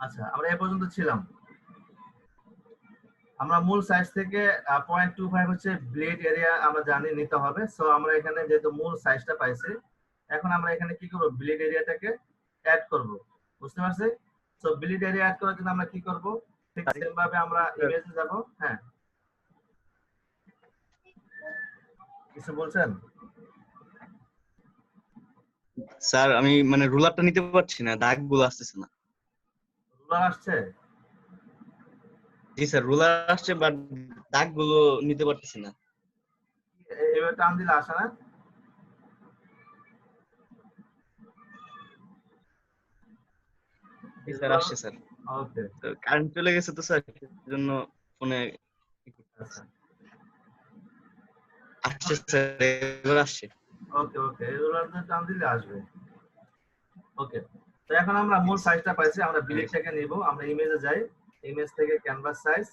আচ্ছা, আমরা এ পর্যন্ত ছিলাম। আমরা মূল সাইজ থেকে 0.25 হচ্ছে ব্লেড এরিয়া আমরা জানি নিতে হবে। সো আমরা এখানে যেহেতু মূল সাইজটা পাইছি, এখন আমরা এখানে কি করব, ব্লেড এরিয়াটাকে অ্যাড করব। বুঝতে পারছি? সো ব্লেড এরিয়া অ্যাড করার জন্য আমরা কি করব, ঠিক সেম ভাবে আমরা ইমেজে যাব। হ্যাঁ, কিছু বলছেন? স্যার আমি মানে রুলারটা নিতে পারছি না, দাগগুলো আসতেছে না। রুলার আসছে? জি স্যার, রুলার আসছে বাট দাগগুলো নিতে পারতেছি না। এবার টান দিলে আসে না? জি স্যার, আসছে স্যার। ওকে, তো কারেন্ট চলে গেছে তো স্যার, জন্য ফোনে আচ্ছা, আসছে স্যার, এবার আসছে। ওকে ওকে, এই রুলারটা টান দিলে আসবে। ওকে, তো এখন আমরা মূল সাইজটা পাইছি, আমরা বিলেটটাকে নিব, আমরা ইমেজে যাই, ইমেজ থেকে ক্যানভাস সাইজ,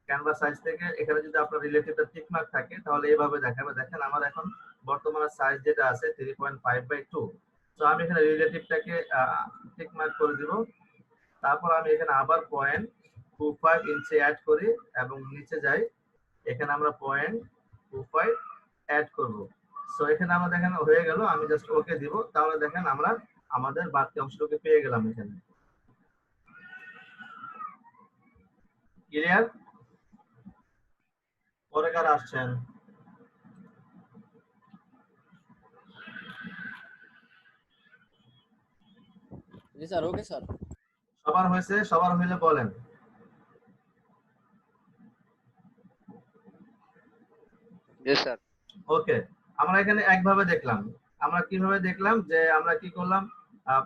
ক্যানভাস সাইজ থেকে এখানে যদি আপনার রিলেটিভটা টিক মার্ক থাকে তাহলে এইভাবে দেখাবে। দেখেন আমার এখন বর্তমানে সাইজ যেটা আছে 3.5/2। তো আমি এখানে রিলেটিভটাকে টিক মার্ক করে দিব। তারপর আমি এখানে আবার 0.25 ইঞ্চি অ্যাড করি এবং নিচে যাই, এখানে আমরা 0.25 অ্যাড করব। সো এখানে আমরা দেখেন হয়ে গেল, আমি জাস্ট ওকে দিব। তাহলে দেখেন আমরা আমাদের বাড়তি অংশটুকু পেয়ে গেলাম এখানে। ক্লিয়ার? পরে কারা আসছেন? জি স্যার, ওকে স্যার। সবার হয়েছে? সবার হইলে বলেন। জি স্যার। ওকে, আমরা এখানে একভাবে দেখলাম। আমরা কিভাবে দেখলাম যে আমরা কি করলাম,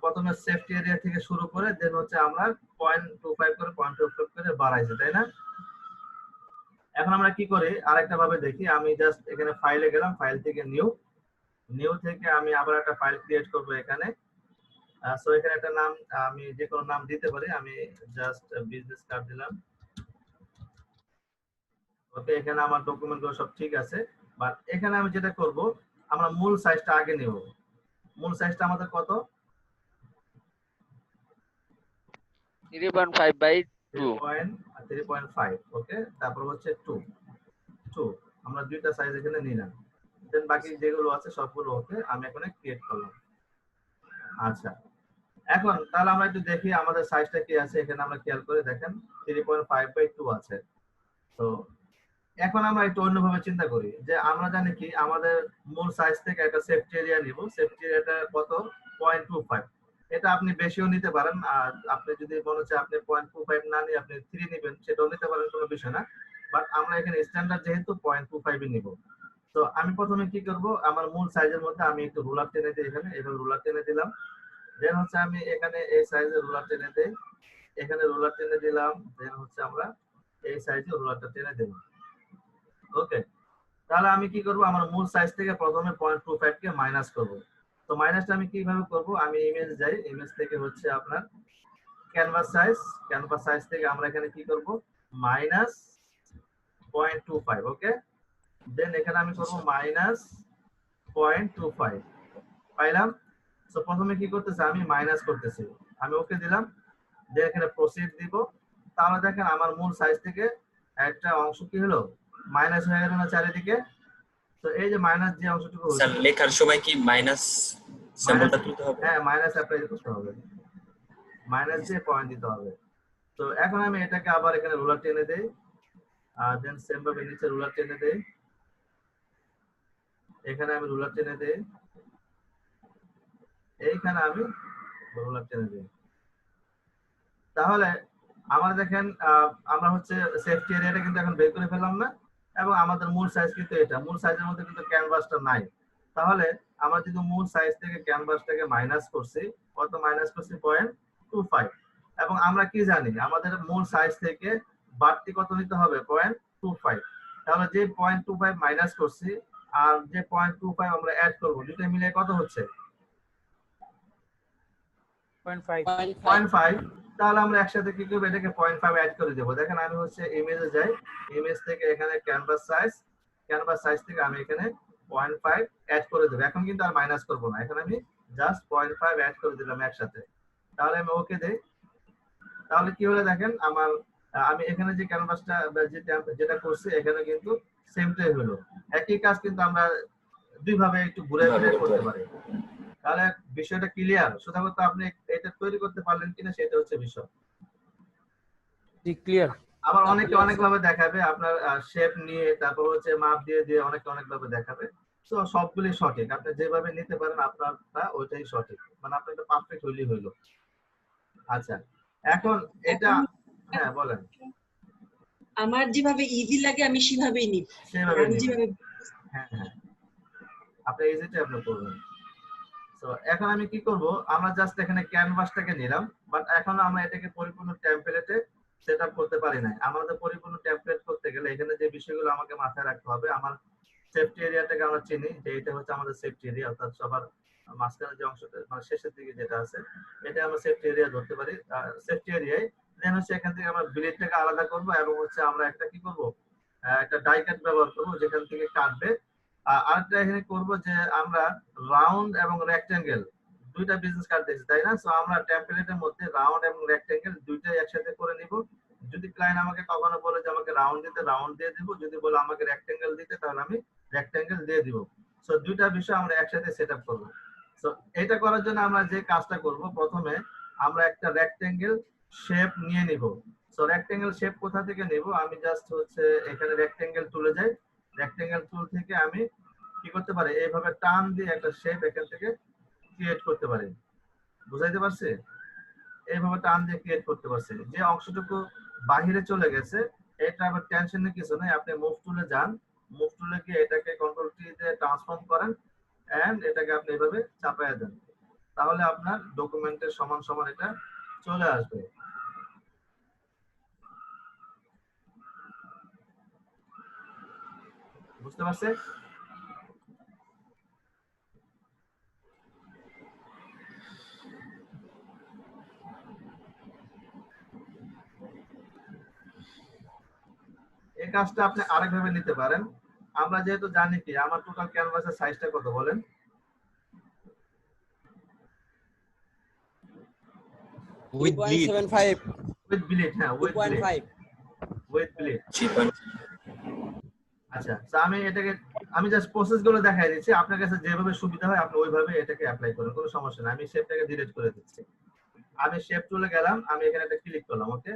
প্রথমে সেফটি এরিয়া থেকে শুরু করে দেন হচ্ছে আমরা 0.25 করে 0.25 করে বাড়াইছি, তাই না? এখন আমরা কি করি আরেকটা ভাবে দেখি। আমি জাস্ট এখানে ফাইলে গেলাম, ফাইল থেকে নিউ, নিউ থেকে আমি আবার একটা ফাইল ক্রিয়েট করব এখানে। সো এখানে একটা নাম আমি যে কোনো নাম দিতে পারি, আমি জাস্ট বিজনেস কার্ড দিলাম। ওকে, এখানে আমার ডকুমেন্ট গুলো সব ঠিক আছে, বাট এখানে আমি যেটা করব, আমরা মূল সাইজটা আগে নেব। মূল সাইজটা আমাদের কত? 3.5/2। 3.5। ওকে, তারপর হচ্ছে 2। আমরা দুইটা সাইজ এখানে নিলাম। দেন বাকি যেগুলো আছে সবগুলো ওকে, আমি এখানে ক্রিয়েট করলাম। আচ্ছা, এখন তাহলে আমরা একটু দেখি আমাদের সাইজটা কি আছে। এখানে আমরা খেয়াল করে দেখেন 3.5/2 আছে। তো এখন আমরা একটু অন্যভাবে চিন্তা করি যে আমরা জানি কি আমাদের মূল সাইজ থেকে একটা সেফটি এরিয়া নিব। সেফটি এরিয়াটা কত? 0.25। এটা আপনি বেশিও নিতে পারেন, আর আপনি যদি মনে হচ্ছে আপনি 0.25 না নিয়ে আপনি 3 নেবেন, সেটাও নিতে পারেন, কোনো বিষয় না। বাট আমরা এখানে স্ট্যান্ডার্ড যেহেতু 0.25 নিব। তো আমি প্রথমে কি করব, আমার মূল সাইজের মধ্যে আমি একটু রুলার টেনে দিই, এখানে এভাবে রুলার টেনে দিলাম। দেন হচ্ছে আমি এখানে এই সাইজের রুলার টেনে দেই, এখানে রুলার টেনে দিলাম। দেন হচ্ছে আমরা এই সাইজে রুলারটা টেনে দিলাম। ওকে, তাহলে আমি কি করব, আমার মূল সাইজ থেকে প্রথমে 0.25 কে মাইনাস করব। তো মাইনাসটা আমি কিভাবে করব, আমি ইমেজ যাই, ইমেজ থেকে হচ্ছে আপনার ক্যানভাস সাইজ, ক্যানভাস সাইজ থেকে আমরা এখানে কি করব, মাইনাস 0.25। ওকে, দেন এখানে আমি করব মাইনাস 0.25, পাইলাম। তো প্রথমে কি করতেছে, আমি মাইনাস করতেছি, আমি ওকে দিলাম। দেন এখানে প্রসিড দিব। তাহলে দেখেন আমার মূল সাইজ থেকে একটা অংশ কি হলো, মাইনাস হয়ে গেল না চারিদিকে? তো এই যে মাইনাস যে অংশটুকু স্যার হচ্ছে, লেখার সময় কি মাইনাস মাইনাস, সিম্বলটা তুলতে হবে? হ্যাঁ মাইনাস অ্যাপ্লাই করতে হবে, মাইনাস দিয়ে পয়েন্ট দিতে হবে। তো এখন আমি এটাকে আবার এখানে রুলার টেনে দেই, আর দেন সেম ভাবে নিচে রুলার টেনে দেই, এখানে আমি রুলার টেনে দেই, এইখানে আমি রুলার টেনে দিই। তাহলে আমরা দেখেন আমরা হচ্ছে সেফটি এরিয়াটা কিন্তু এখন বের করে ফেললাম না, এবং আমাদের মূল সাইজ কিন্তু এটা, মূল সাইজের মধ্যে কিন্তু ক্যানভাসটা নাই। তাহলে আমরা যদি মূল সাইজ থেকে ক্যানভাসটাকে মাইনাস করছি, কত মাইনাস করছি? 0.25। এবং আমরা কি জানি আমাদের মূল সাইজ থেকে বাড়তি কত নিতে হবে? 0.25। তাহলে যে 0.25 মাইনাস করছি আর যে 0.25 আমরা অ্যাড করব, দুটো মিলে কত হচ্ছে? 0.5। তাহলে আমরা একসাথে কি করব, এটাকে 0.5 অ্যাড করে দেব। দেখেন আমি হচ্ছে ইমেজে যাই, ইমেজ থেকে এখানে ক্যানভাস সাইজ, ক্যানভাস সাইজ থেকে আমি এখানে 0.5 অ্যাড করে দেব। এখন কিন্তু আর মাইনাস করব না, এখন আমি জাস্ট 0.5 অ্যাড করে দিলাম একসাথে। তাহলে আমি ওকে দেই। তাহলে কি হলো দেখেন আমার আমি এখানে যে ক্যানভাসটা যেটা করছি এখানে কিন্তু সেমটাই হলো। একই কাজ কিন্তু আমরা দুই ভাবে একটু ঘুরে ফিরে করতে পারি। তাহলে বিষয়টা ক্লিয়ার? শুধু কথা আপনি এটা তৈরি করতে পারলেন কিনা সেটা হচ্ছে বিষয়। জি ক্লিয়ার। আবার অনেকে অনেক ভাবে দেখাবে আপনার শেপ নিয়ে, তারপর হচ্ছে মাপ দিয়ে দিয়ে অনেকে অনেক ভাবে দেখাবে। তো সবগুলি সঠিক, আপনি যেভাবে নিতে পারেন আপনারটা ওইটাই সঠিক, মানে আপনারটা পারফেক্ট হইলেই হইলো। আচ্ছা, এখন এটা হ্যাঁ বলেন। আমার যেভাবে ইজি লাগে আমি সেভাবেই নিব। সেভাবে আমি নিবেন। যেভাবে হ্যাঁ হ্যাঁ, আপনি ইজিটা আপনি করবেন। তো এখন আমি কি করব, আমরা জাস্ট এখানে ক্যানভাসটাকে নিলাম, বাট এখন আমরা এটাকে পরিপূর্ণ টেমপ্লেটে সেটআপ করতে পারি না। আমাদের পরিপূর্ণ টেমপ্লেট করতে গেলে এখানে যে বিষয়গুলো আমাকে মাথায় রাখতে হবে, আমার সেফটি এরিয়াটাকে আমরা চিনি যে এটা হচ্ছে আমাদের সেফটি এরিয়া, অর্থাৎ সবার মাঝখানে যে অংশটা মানে শেষের দিকে যেটা আছে এটা আমরা সেফটি এরিয়া ধরতে পারি। সেফটি এরিয়ায় দেন হচ্ছে এখান থেকে আমরা ব্লেডটাকে আলাদা করব এবং হচ্ছে আমরা একটা কি করব, একটা ডাই কাট ব্যবহার করব যেখান থেকে কাটবে। আরেকটা এখানে করব যে আমরা রাউন্ড এবং রেক্টেঙ্গেল দুইটা বিজনেস কার্ড দিয়েছি তাই না? সো আমরা টেমপ্লেটের মধ্যে রাউন্ড এবং রেক্টেঙ্গেল দুইটাই একসাথে করে নিব। যদি ক্লায়েন্ট আমাকে কখনো বলে যে আমাকে রাউন্ড দিতে, রাউন্ড দিয়ে দিব। যদি বলে আমাকে রেক্টেঙ্গেল দিতে, তাহলে আমি রেক্টেঙ্গেল দিয়ে দিব। সো দুইটা বিষয় আমরা একসাথে সেটআপ করব। সো এটা করার জন্য আমরা যে কাজটা করব, প্রথমে আমরা একটা রেক্টেঙ্গেল শেপ নিয়ে নিব। সো রেক্টেঙ্গেল শেপ কোথা থেকে নিব, আমি জাস্ট হচ্ছে এখানে রেক্টেঙ্গেল টুলে যাই। রেক্টেঙ্গেল টুল থেকে আমি কি করতে পারি, এইভাবে টান দিয়ে একটা শেপ এখান থেকে ক্রিয়েট করতে পারি। বুঝাইতে পারছি? এইভাবে টান দিয়ে ক্রিয়েট করতে পারছি। যে অংশটুকু বাহিরে চলে গেছে এটা আবার টেনশনের কিছু নেই, আপনি মুভ টুলে যান, মুভ টুলে গিয়ে এটাকে কন্ট্রোল টি দিয়ে ট্রান্সফর্ম করেন এন্ড এটাকে আপনি এভাবে চাপায়া দেন, তাহলে আপনার ডকুমেন্টের সমান সমান এটা চলে আসবে। বুঝতে পারছেন? এই কাজটা আপনি আরেকভাবে নিতে পারেন। আমরা যেহেতু জানি কি আমার টোটাল ক্যানভাসের সাইজটা কত বলেন? With bleed. 3.75 উইথ ব্লিড, হ্যাঁ উইথ ব্লিড, 2.5 উইথ ব্লিড। আচ্ছা, তো আমি এটাকে আমি জাস্ট প্রসেস গুলো দেখাই দিচ্ছি, আপনার কাছে যেভাবে সুবিধা হয় আপনি ওইভাবে এটাকে অ্যাপ্লাই করেন, কোনো সমস্যা নাই। আমি শেপটাকে ডিলিট করে দিচ্ছি। আমি শেপ টুলে গেলাম, আমি এখানে একটা ক্লিক করলাম, ওকে।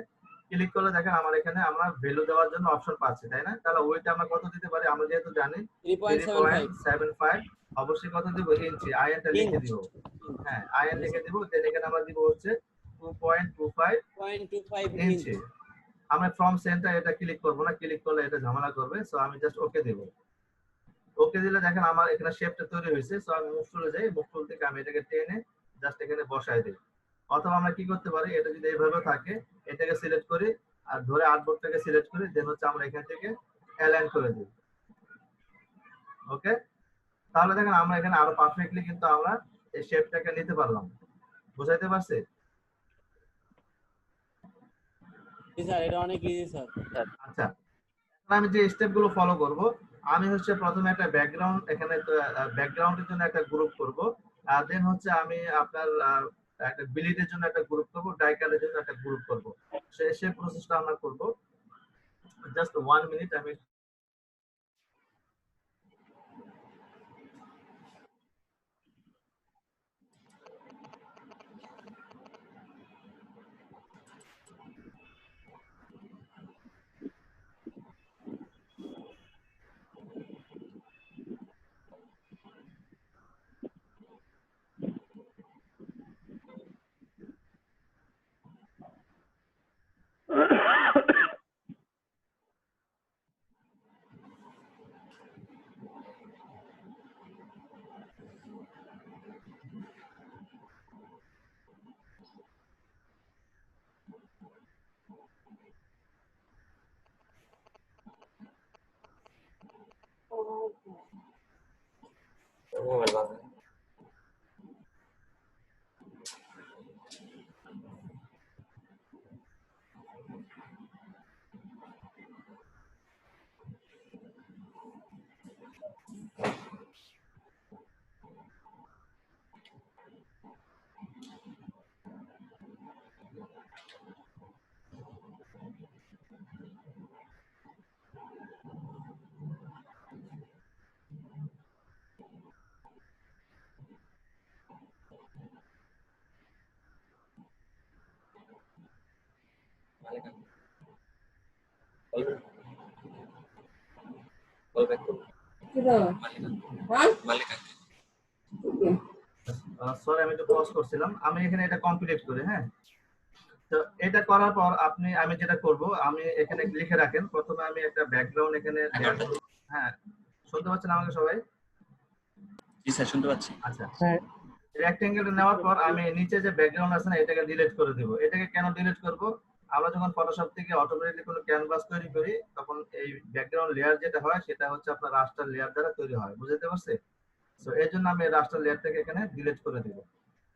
ক্লিক করলে দেখেন আমার এখানে আমরা ভ্যালু দেওয়ার জন্য অপশন পাচ্ছি তাই না? তাহলে ওইটা আমরা কত দিতে পারি, আমরা যেহেতু জানি 3.75, অবশ্যই কত দিব, ইঞ্চি। আইএনটা লিখে দিব, হ্যাঁ আইএন লিখে দিব। দেন এখানে আমরা দিব হচ্ছে 2.25 ইঞ্চি। আমরা ফ্রম সেন্টার এটা ক্লিক করব না, ক্লিক করলে এটা ঝামেলা করবে। সো আমি জাস্ট ওকে দেব। ওকে দিলে দেখেন আমার এখানে শেপটা তৈরি হয়েছে। সো আমি মুভ টুলে যাই, মুভ টুল থেকে আমি এটাকে টেনে জাস্ট এখানে বসাই দিই। অথবা আমরা কি করতে পারি, এটা যদি এইভাবে থাকে এটাকে সিলেক্ট করি আর ধরে আর্টবোর্ডটাকে সিলেক্ট করি, দেন হচ্ছে আমরা এখান থেকে অ্যালাইন করে দিই। ওকে, তাহলে দেখেন আমরা এখানে আরো পারফেক্টলি কিন্তু আমরা এই শেপটাকে নিতে পারলাম। বুঝাইতে পারছি? জি স্যার, এটা অনেক ইজি স্যার। আচ্ছা, এখন আমি যে স্টেপ গুলো ফলো করব, আমি হচ্ছে প্রথমে একটা ব্যাকগ্রাউন্ড এখানে ব্যাকগ্রাউন্ডের জন্য একটা গ্রুপ করব। আর দেন হচ্ছে আমি আপনার একটা বিলিডের জন্য একটা গ্রুপ করব, ডাইকালের জন্য একটা গ্রুপ করব। সেই প্রসেসটা আমরা করব। জাস্ট 1 মিনিট আমি সরি আমি একটু পজ করছিলাম, আমি এখানে এটা কমপ্লিট করি। হ্যাঁ, তো এটা করার পর আমি যেটা করব, আমি এখানে লিখে রাখেন। প্রথমে আমি একটা ব্যাকগ্রাউন্ড এখানে লেয়ার করব। হ্যাঁ, শুনতে পাচ্ছেন আমাকে সবাই? জি স্যার শুনতে পাচ্ছি। আচ্ছা, হ্যাঁ। রেক্টেঙ্গেলটা নেওয়ার পর আমি নিচে যে ব্যাকগ্রাউন্ড আছে না, এটাকে ডিলিট করে দিব। এটাকে কেন ডিলিট করব? আমরা যখন ফটোশপ থেকে অটোমেটিক্যালি কোনো ক্যানভাস তৈরি করি, তখন এই ব্যাকগ্রাউন্ড লেয়ার যেটা হয় সেটা হচ্ছে আপনার রাস্টার লেয়ার দ্বারা তৈরি হয়। বুঝতে পারছেন? সো এর জন্য আমি রাস্টার লেয়ারটাকে এখানে ডিলিট করে দিব।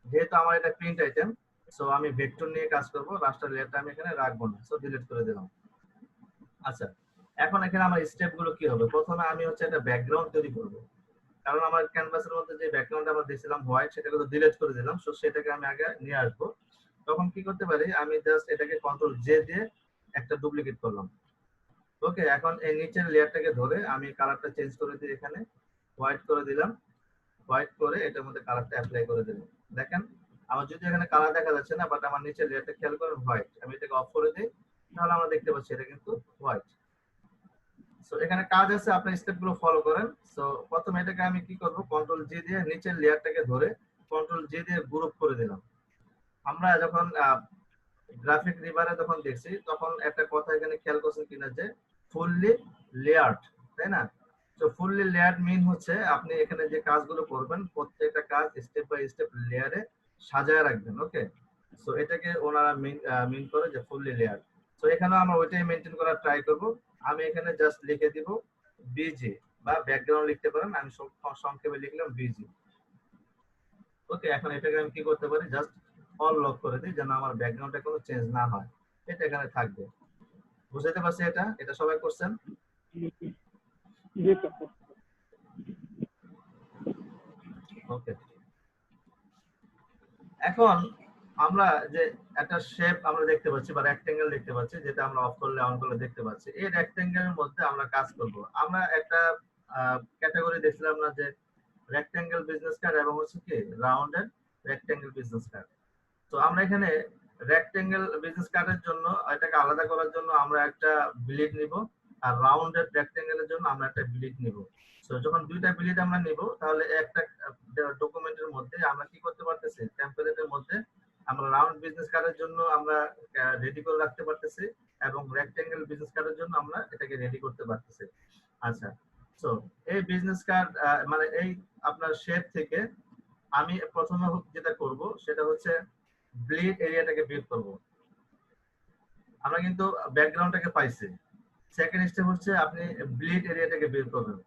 যেহেতু আমার এটা প্রিন্ট আইটেম, সো আমি ভেক্টর নিয়ে কাজ করব, রাস্টার লেয়ারটা আমি এখানে রাখবো না। সো ডিলিট করে দিলাম। আচ্ছা, এখন এখানে আমার স্টেপগুলো কি হবে? প্রথমে আমি হচ্ছে একটা ব্যাকগ্রাউন্ড তৈরি করব, কারণ আমার ক্যানভাসের মধ্যে যে ব্যাকগ্রাউন্ড আমরা দিয়েছিলাম হোয়াইট, সেটাকে তো ডিলিট করে দিলাম। সো সেটাকে আমি আগে নিয়ে আসবো। তখন কি করতে পারি, আমি জাস্ট এটাকে কন্ট্রোল জে দিয়ে একটা ডুপ্লিকেট করলাম। ওকে, এখন এই নিচের লেয়ারটাকে ধরে আমি কালারটা চেঞ্জ করে দিই, এখানে হোয়াইট করে দিলাম। হোয়াইট করে এটার মধ্যে কালারটা অ্যাপ্লাই করে দিলাম। দেখেন আমার যদি এখানে কালার দেখা যাচ্ছে না, বাট আমার নিচের লেয়ারটা খেয়াল করেন হোয়াইট। আমি এটাকে অফ করে দিই, তাহলে আমরা দেখতে পাচ্ছি এটা কিন্তু হোয়াইট। সো এখানে কাজ আছে, আপনি স্টেপগুলো ফলো করেন। সো প্রথমে এটাকে আমি কি করব, কন্ট্রোল জি দিয়ে নিচের লেয়ারটাকে ধরে কন্ট্রোল জি দিয়ে গ্রুপ করে দিলাম। আমরা যখন গ্রাফিক রিভারে যখন দেখছি, তখন একটা কথা এখানে খেয়াল করছেন কিনা, যে ফুললি লেয়ার্ড, তাই না? তো ফুললি লেয়ার্ড মিন হচ্ছে আপনি এখানে যে কাজগুলো করবেন, প্রত্যেকটা কাজ স্টেপ বাই স্টেপ লেয়ারে সাজায় রাখবেন। ওকে, সো এটাকে ওনারা মিন করে যে ফুললি লেয়ার্ড। সো এখানেও আমরা ওইটাই মেনটেন করার ট্রাই করব। আমি এখানে জাস্ট লিখে দিব বিজি, বা ব্যাকগ্রাউন্ড লিখতে পারেন, আমি সংক্ষেপে লিখলাম বিজি। ওকে, এখন এটাকে আমি কি করতে পারি, জাস্ট অল লক করে দিই, যেন আমার ব্যাকগ্রাউন্ডটা কোনো চেঞ্জ না হয়। এটা এখানে থাকবে। বুঝতে পারছি? এটা সবাই করছেন? ওকে, এখন আমরা যে একটা শেপ আমরা দেখতে পাচ্ছি বা রেক্টেঙ্গেল দেখতে পাচ্ছি, যেটা আমরা অফ করলে অন করলে দেখতে পাচ্ছি। এই রেক্টেঙ্গেলের মধ্যে আমরা কাজ করব। আমরা একটা ক্যাটাগরি দেখছিলাম না, যে রেক্টেঙ্গেল বিজনেস কার্ড এবং হচ্ছে কি রাউন্ডেড রেক্টেঙ্গেল বিজনেস কার্ড। তো আমরা এখানে রেক্টেঙ্গেল বিজনেস কার্ডের জন্য এটাকে আলাদা করার জন্য আমরা একটা ব্লিড নিব, আর রাউন্ডেড রেক্টেঙ্গেলের জন্য আমরা একটা ব্লিড নিব। সো যখন দুইটা ব্লিড আমরা নিব, তাহলে একটা ডকুমেন্টের মধ্যে আমরা কি করতে পারতেছি, টেমপ্লেটের মধ্যে আমরা রাউন্ড বিজনেস কার্ডের জন্য আমরা রেডি করে রাখতে পারতেছি, এবং রেক্টেঙ্গেল বিজনেস কার্ডের জন্য আমরা এটাকে রেডি করতে পারতেছি। আচ্ছা, সো এই বিজনেস কার্ড মানে এই আপনার শেপ থেকে আমি প্রথমে যেটা করব সেটা হচ্ছে ব্লিড এরিয়াটাকে বের করব। আমরা কিন্তু ব্যাকগ্রাউন্ডটাকে পাইছি। সেকেন্ড স্টেপ হচ্ছে আপনি ব্লিড এরিয়াটাকে বের করবেন।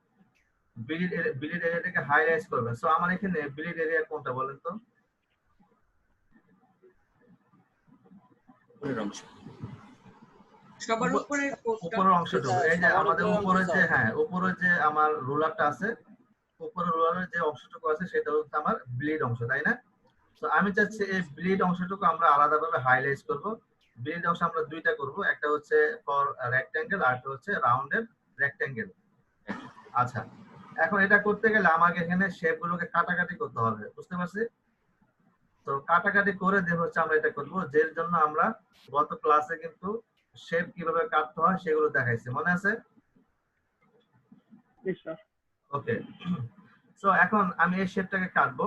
ব্লিড এরিয়াটাকে হাইলাইট করবেন। সো আমার এখানে ব্লিড এরিয়া কোনটা বলেন তো? সবার উপরের কোডটা, উপরের অংশটুকু। এই যে আমাদের উপরে যে, হ্যাঁ উপরে যে আমার রুলারটা আছে, উপরের রুলারের যে অংশটুকু আছে সেটা হচ্ছে আমার ব্লিড অংশ, তাই না? তো আমি চাচ্ছি এই ব্লিড অংশটুকু আমরা আলাদাভাবে হাইলাইট করব। ব্লিড অংশ আমরা দুইটা করব, একটা হচ্ছে ফর রেক্ট্যাঙ্গেল আর একটা হচ্ছে রাউন্ডেড রেক্ট্যাঙ্গেল। আচ্ছা, এখন এটা করতে গেলে আমাকে এখানে শেপগুলোকে কাটাকাটি করতে হবে। বুঝতে পারছি? তো কাটাকাটি করে দিয়ে হচ্ছে আমরা এটা করব, যের জন্য আমরা গত ক্লাসে কিন্তু শেপ কিভাবে কাটতে হয় সেগুলো দেখাইছি, মনে আছে? ওকে, সো এখন আমি এই শেপটাকে কাটবো।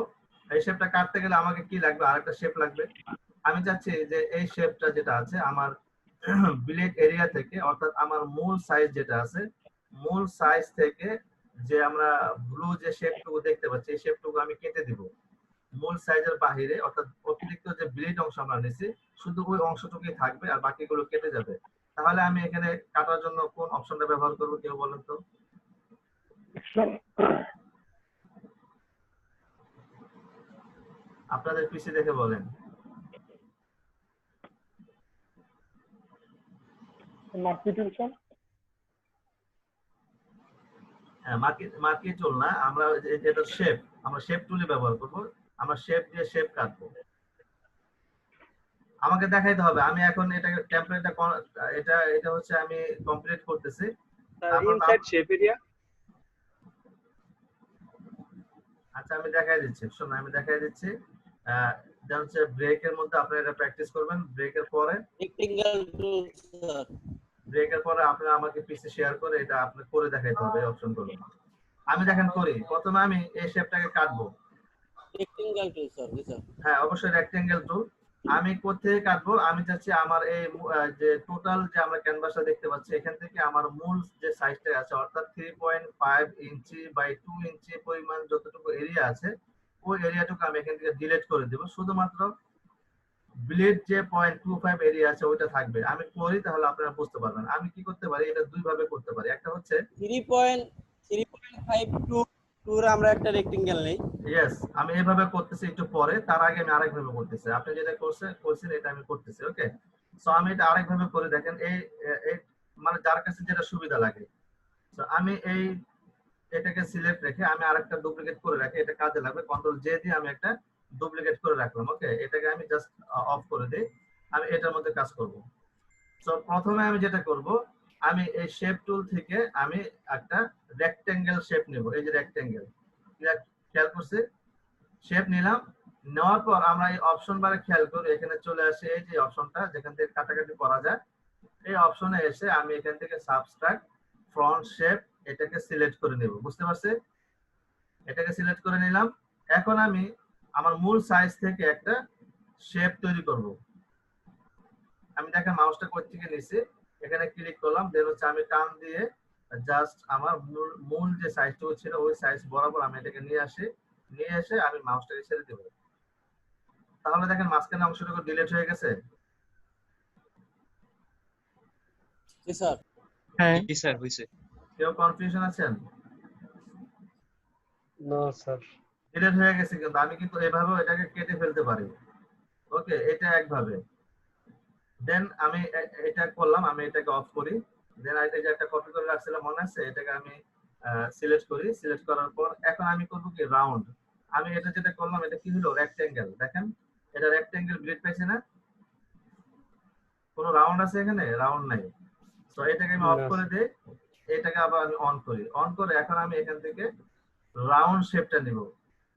এই শেপটা কাটতে গেলে আমাকে কি লাগবে, আরেকটা শেপ লাগবে। আমি চাচ্ছি যে এই শেপটা যেটা আছে আমার ব্লেড এরিয়া থেকে, অর্থাৎ আমার মূল সাইজ যেটা আছে, মূল সাইজ থেকে যে আমরা ব্লু যে শেপটুকু দেখতে পাচ্ছি, এই শেপটুকু আমি কেটে দিব। মূল সাইজের বাহিরে, অর্থাৎ অতিরিক্ত যে ব্লেড অংশ আমরা নিছি, শুধু ওই অংশটুকুই থাকবে আর বাকিগুলো কেটে যাবে। তাহলে আমি এখানে কাটার জন্য কোন অপশনটা ব্যবহার করব, কেউ বলেন তো? আপনাদের পিসি দেখে বলেন। মার্কি টুল না, আমরা এটা শেপ, আমরা শেপ টুলই ব্যবহার করব। আমরা শেপ দিয়ে শেপ কাটবো। আমাকে দেখাইতে হবে। আমি এখন এটাকে টেমপ্লেটটা এটা হচ্ছে আমি কমপ্লিট করতেছি। Inside shape area. আচ্ছা, আমি দেখাই দিচ্ছি, শুনুন আমি দেখাই দিচ্ছি। যেটা হচ্ছে ব্রেকের মধ্যে আপনারা এটা প্র্যাকটিস করবেন। ব্রেকের পরে আপনারা আমাকে পিসি শেয়ার করে এটা আপনি করে দেখাইতে হবে এই অপশনগুলো। আমি দেখেন করি, প্রথমে আমি এই শেপটাকে কাটবো। রেক্টেঙ্গেল টুল স্যার। জি স্যার। হ্যাঁ অবশ্যই রেক্টেঙ্গেল টুল। আমি কোথায় কাটবো, আমি চাচ্ছি আমার এই যে টোটাল যে আমরা ক্যানভাসটা দেখতে পাচ্ছি এখান থেকে আমার মূল যে সাইজটা আছে অর্থাৎ 3.5 ইঞ্চি বাই 2 ইঞ্চি পরিমাণ যতটুকু এরিয়া আছে ওই এরিয়াটুকু আমি এখান থেকে ডিলিট করে দেব, শুধুমাত্র ব্লেড যে 0.25 এরিয়া আছে ওইটা থাকবে। আমি করি তাহলে আপনারা বুঝতে পারবেন। আমি কি করতে পারি, এটা দুই ভাবে করতে পারি। একটা হচ্ছে 3.52 টুর আমরা একটা রেক্টেঙ্গেল নেই। ইয়েস, আমি এইভাবে করতেছি একটু পরে, তার আগে আমি আরেক ভাবে করতেছি। আপনি যেটা করছেন এটা আমি করতেছি। ওকে, সো আমি এটা আরেক ভাবে করে দেখেন, এই মানে যার কাছে যেটা সুবিধা লাগে। সো আমি এটাকে সিলেক্ট রেখে আমি আরেকটা ডুপ্লিকেট করে রাখি, এটা কাজে লাগবে। কন্ট্রোল জে দিয়ে আমি একটা ডুপ্লিকেট করে রাখলাম। ওকে, এটাকে আমি জাস্ট অফ করে দিই, আমি এটার মধ্যে কাজ করব। সো প্রথমে আমি যেটা করব, আমি এই শেপ টুল থেকে আমি একটা রেক্টেঙ্গেল শেপ নেব। এই যে রেক্টেঙ্গেল, খেয়াল করছি, শেপ নিলাম। নেওয়ার পর আমরা এই অপশন বারে খেয়াল করি, এখানে চলে আসে এই যে অপশনটা যেখান থেকে কাটাকাটি করা যায়, এই অপশনে এসে আমি এখান থেকে সাবস্ট্রাক্ট ফ্রন্ট শেপ এটাকে সিলেক্ট করে নেব। বুঝতে পারছি? এটাকে সিলেক্ট করে নিলাম। এখন আমি আমার মূল সাইজ থেকে একটা শেপ তৈরি করব। আমি দেখেন মাউসটা কোথা থেকে নিছি, এখানে ক্লিক করলাম, দেন হচ্ছে আমি টান দিয়ে জাস্ট আমার মূল যে সাইজটুকু ছিল ওই সাইজ বরাবর আমি এটাকে নিয়ে এসে আমি মাউসটাকে ছেড়ে দেব। তাহলে দেখেন মাঝখানে অংশটুকু ডিলিট হয়ে গেছে। জি স্যার। হ্যাঁ জি স্যার হইছে। কেউ কনফিউশন আছেন? না স্যার। ডিলিট হয়ে গেছে, কিন্তু আমি কিন্তু এভাবেও এটাকে কেটে ফেলতে পারি। ওকে, এটা একভাবে। দেন আমি এটা করলাম, আমি এটাকে অফ করি। দেন এটা যে একটা কপি করে রাখছিলাম মনে আছে, এটাকে আমি সিলেক্ট করি। সিলেক্ট করার পর এখন আমি করব কি রাউন্ড। আমি এটা যেটা করলাম এটা কি হলো, রেক্টেঙ্গেল। দেখেন এটা রেক্টেঙ্গেল গ্রিড পাইছে না? কোনো রাউন্ড আছে এখানে? রাউন্ড নাই। সো এটাকে আমি অফ করে দিই, এটাকে আবার আমি অন করি। অন করে এখন আমি এখান থেকে রাউন্ড শেপটা নিব।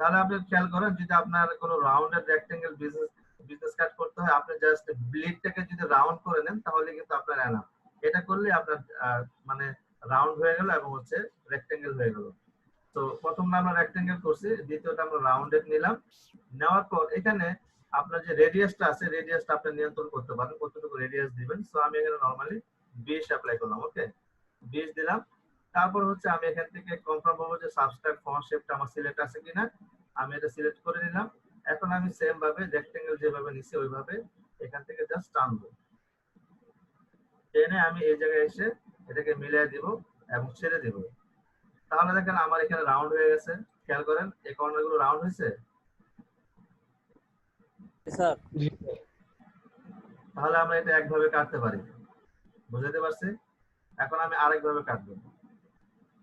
তাহলে আপনি খেয়াল করেন, যদি আপনার কোনো রাউন্ডের রেক্টেঙ্গেল বিজনেস কাট করতে হয়, আপনি জাস্ট ব্লেডটাকে যদি রাউন্ড করে নেন তাহলে কিন্তু আপনার এনাফ। এটা করলে আপনার মানে রাউন্ড হয়ে গেল এবং হচ্ছে রেক্টেঙ্গেল হয়ে গেল। তো প্রথমটা আমরা রেক্টেঙ্গেল করছি, দ্বিতীয়টা আমরা রাউন্ডেড নিলাম। নেওয়ার পর এখানে আপনার যে রেডিয়াসটা আছে, রেডিয়াসটা আপনি নিয়ন্ত্রণ করতে পারেন কতটুকু রেডিয়াস দিবেন। সো আমি এখানে নরমালি 20 অ্যাপ্লাই করলাম। ওকে, 20 দিলাম। তারপর হচ্ছে আমি এখান থেকে কনফার্ম হবো যে সাবস্ট্রাক্ট ফন্ট শেপটা আমার সিলেক্ট আছে কিনা। আমি এটা সিলেক্ট করে নিলাম। এখন আমি সেম ভাবে রেক্টেঙ্গেল যেভাবে নিছি ওইভাবে এখান থেকে জাস্ট টানবো। টেনে আমি এই জায়গায় এসে এটাকে মিলিয়ে দিব এবং ছেড়ে দিব। তাহলে দেখেন আমার এখানে রাউন্ড হয়ে গেছে। খেয়াল করেন এই কর্নারগুলো রাউন্ড হয়েছে। জি স্যার। তাহলে আমরা এটা একভাবে কাটতে পারি। বুঝতে পারছি? এখন আমি আরেকভাবে কাটবো।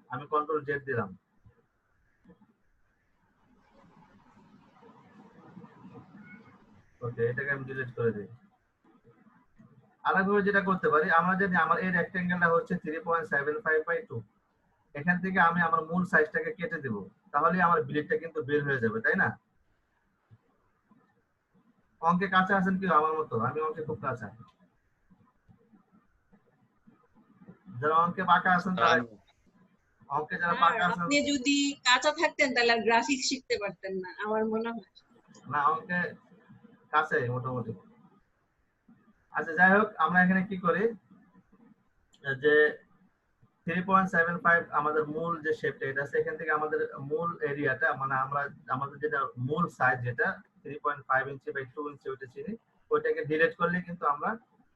আমি কন্ট্রোল জেড দিলাম। ওকে, এটাকে আমি ডিলিট করে দিই। আরেকভাবে যেটা করতে পারি, আমরা যদি আমার এই রেক্টেঙ্গেলটা হচ্ছে 3.75/2, এখান থেকে আমি আমার মূল সাইজটাকে কেটে দেব, তাহলে আমার ব্লেডটা কিন্তু বের হয়ে যাবে, তাই না? অঙ্কে কাঁচা আছেন কি আমার মতো? আমি অঙ্কে খুব কাঁচা। যারা অঙ্কে পাকা আছেন তারা অঙ্কে যারা পাকা আছেন। আপনি যদি কাঁচা থাকতেন তাহলে গ্রাফিক্স শিখতে পারতেন না আমার মনে হয়। না, অঙ্কে কাছে মোটামুটি। আচ্ছা যাই হোক, আমরা এখানে কি করি যে 3.75 আমাদের মূল যে শেপটা এটা আছে, এখান থেকে আমাদের মূল এরিয়াটা মানে আমরা আমাদের যেটা মূল সাইজ যেটা 3.5 ইঞ্চি বাই 2 ইঞ্চি ওইটা চিনি, ওইটাকে ডিলিট করলে কিন্তু আমরা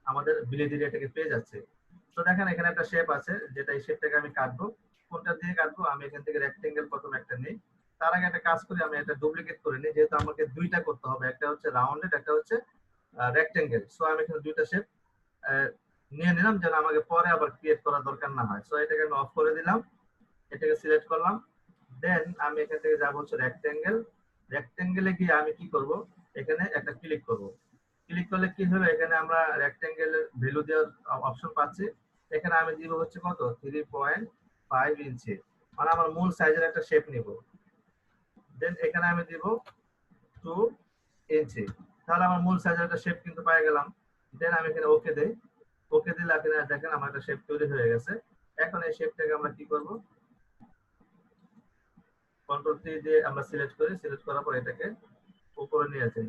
আমাদের ব্লেড এরিয়াটাকে পেয়ে যাচ্ছে। তো দেখেন এখানে একটা শেপ আছে, যেটা এই শেপটাকে আমি কাটবো। কোনটা দিয়ে কাটবো? আমি এখান থেকে রেক্টেঙ্গেল প্রথম একটা নিই। তার আগে একটা কাজ করি, আমি এটা ডুপ্লিকেট করে নিই, যেহেতু আমাকে দুইটা করতে হবে, একটা হচ্ছে রাউন্ডেড, একটা হচ্ছে রেক্টেঙ্গেল। সো আমি এখানে দুইটা শেপ নিয়ে নিলাম যেন আমাকে পরে আবার ক্রিয়েট করার দরকার না হয়। সো এটাকে আমি অফ করে দিলাম, এটাকে সিলেক্ট করলাম। দেন আমি এখান থেকে যাব হচ্ছে রেক্টেঙ্গেল। রেক্টেঙ্গেলে গিয়ে আমি কি করব, এখানে একটা ক্লিক করব। ক্লিক করলে কি হলো, এখানে আমরা রেক্টেঙ্গেলের ভ্যালু দেওয়ার অপশন পাচ্ছি। এখানে আমি দিব হচ্ছে কত, 3.5 ইঞ্চি, মানে আমার মূল সাইজের একটা শেপ নিব। দেন এখানে আমি দিব 2 ইঞ্চি, তাহলে আমার মূল সাইজের একটা শেপ কিন্তু পেয়ে গেলাম। দেন আমি এখানে ওকে দেই। ওকে দিলে আপনারা দেখেন আমার একটা শেপ তৈরি হয়ে গেছে। এখন এই শেপটাকে আমরা কি করব, কন্ট্রোল টি দিয়ে আমরা সিলেক্ট করি, সিলেক্ট করার পর এটাকে উপরে নিয়ে যাই।